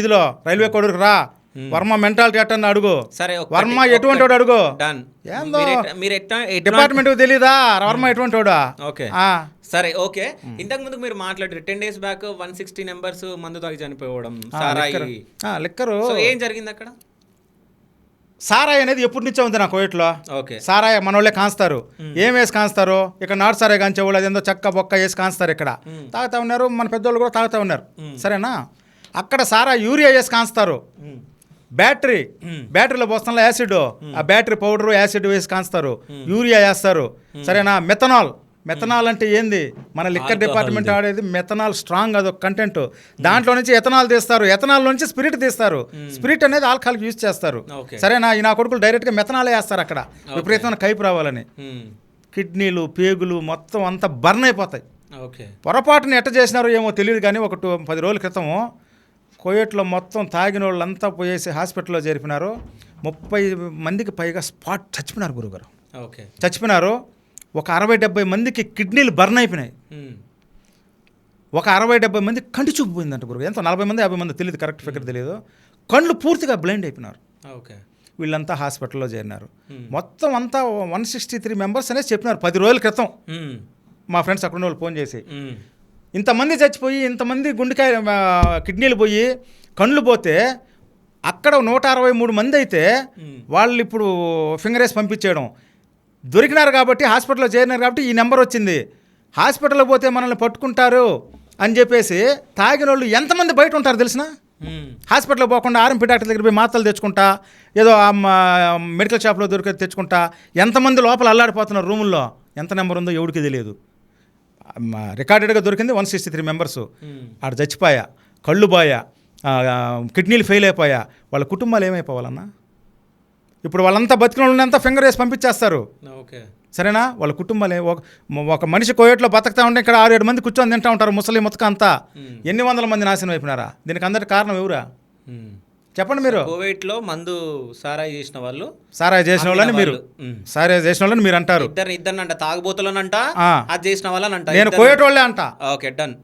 ఇదిలో రైల్వే కోడూరుకు రా, వర్మ మెంటాలిటీ అట్టని అడుగు. సరే, వర్మ ఎటువంటి వాడు అడుగు. డన్. ఏందో మీరు డిపార్ట్మెంట్ తెలీదా వర్మ ఎటువంటి వాడు? ఓకే సరే ఓకే. ఇంతకు ముందు మీరు మాట్లాడారు 10 days బ్యాక్ 160 నెంబర్స్ మందు తాగి చనిపోవడం సారాయి లిక్కరు. ఏం జరిగింది అక్కడ? సారాయి అనేది ఎప్పటి నుంచో ఉంది నా కోయట్లో. ఓకే, సారాయి మనోళ్ళే కాంస్తారు. ఏం వేసి కాంస్తారు? ఇక్కడ నాటు సారాయి కాంచేవాళ్ళు అదేందో చెక్క బొక్క వేసి కాంస్తారు. ఇక్కడ తాగుతా ఉన్నారు, మన పెద్దోళ్ళు కూడా తాగుతూ ఉన్నారు. సరేనా? అక్కడ సారాయి యూరియా వేసి కాంస్తారు. బ్యాటరీలో పోస్తాను యాసిడ్, ఆ బ్యాటరీ పౌడర్ యాసిడ్ వేసి కాంస్తారు, యూరియా వేస్తారు. సరేనా? మెథనాల్ అంటే ఏంది? మన లిక్కర్ డిపార్ట్మెంట్ ఆడేది మెథనాల్. స్ట్రాంగ్ అదొక కంటెంట్. దాంట్లో నుంచి ఎథనాల్ తీస్తారు, ఎథనాల్ నుంచి స్పిరిట్ తీస్తారు. స్పిరిట్ అనేది ఆల్కహాల్కి యూజ్ చేస్తారు. సరేనా? ఈ నా కొడుకులు డైరెక్ట్గా మెథనాలే వేస్తారు అక్కడ, విపరీతమైన కైపు రావాలని. కిడ్నీలు, పేగులు మొత్తం అంతా బర్న్ అయిపోతాయి. పొరపాటుని ఎట్ట చేసినారో ఏమో తెలియదు కానీ 10 రోజుల క్రితము కోయట్లో మొత్తం తాగిన వాళ్ళంతా పోయేసి హాస్పిటల్లో చేరిపినారు. 30 మందికి పైగా స్పాట్ చచ్చిపోయినారు గురుగారు. చచ్చిపోయినారు. ఒక 60-70 మందికి కిడ్నీలు బర్న్ అయిపోయినాయి. ఒక 60-70 మంది కంటి చూపు పోయిందంట గురుగారు. ఎంత 40 మంది 50 మంది తెలియదు, కరెక్ట్ ఫిగర్ తెలియదు. కళ్ళు పూర్తిగా బ్లైండ్ అయిపోయినారు. వీళ్ళంతా హాస్పిటల్లో చేరినారు. మొత్తం అంతా 163 మెంబర్స్ అనేది చెప్పినారు 10 రోజుల క్రితం. మా ఫ్రెండ్స్ అక్కడ వాళ్ళు ఫోన్ చేసి, ఇంతమంది చచ్చిపోయి, ఇంతమంది గుండెకాయ కిడ్నీలు పోయి కళ్ళు పోతే అక్కడ 163 మంది అయితే వాళ్ళు ఇప్పుడు ఫింగర్ వేసి పంపించేయడం. దొరికినారు కాబట్టి హాస్పిటల్లో చేరినారు కాబట్టి ఈ నెంబర్ వచ్చింది. హాస్పిటల్లో పోతే మనల్ని పట్టుకుంటారు అని చెప్పేసి తాగిన వాళ్ళు ఎంతమంది బయట ఉంటారు తెలిసిన? హాస్పిటల్లో పోకుండా ఆర్ఎంపీ డాక్టర్ దగ్గర పోయి మాత్రలు తెచ్చుకుంటా, ఏదో మెడికల్ షాప్లో దొరికే తెచ్చుకుంటా ఎంతమంది లోపల అల్లాడిపోతున్నారు రూముల్లో. ఎంత నెంబర్ ఉందో ఎవరికి తెలియదు. రికార్డెడ్గా దొరికింది 163 మెంబర్స్. ఆడ చచ్చిపోయా, కళ్ళు పోయా, కిడ్నీలు ఫెయిల్ అయిపోయా. వాళ్ళ కుటుంబాలు ఏమైపోవాలన్నా? ఇప్పుడు వాళ్ళంతా బతికిన వాళ్ళంతా ఫింగర్ వేసి పంపించేస్తారు. సరేనా? వాళ్ళ కుటుంబాలు ఒక మనిషి కోయట్లో బతకతా ఉంటే ఇక్కడ 6-7 మంది కూర్చొని తింటూ ఉంటారు. ముసలి ముతక అంతా ఎన్ని వందల మంది నాశనం అయిపోయినారా? దీనికి అందరికి కారణం ఎవరా చెప్పండి మీరు? కోవిడ్లో మందు సారాయి చేసిన వాళ్ళని మీరు అంటారు. ఇద్దరు అంట, తాగుబోతులనంట, అది చేసిన వాళ్ళని అంట. నేను కోయట్ వాళ్ళే అంట. Okay, done.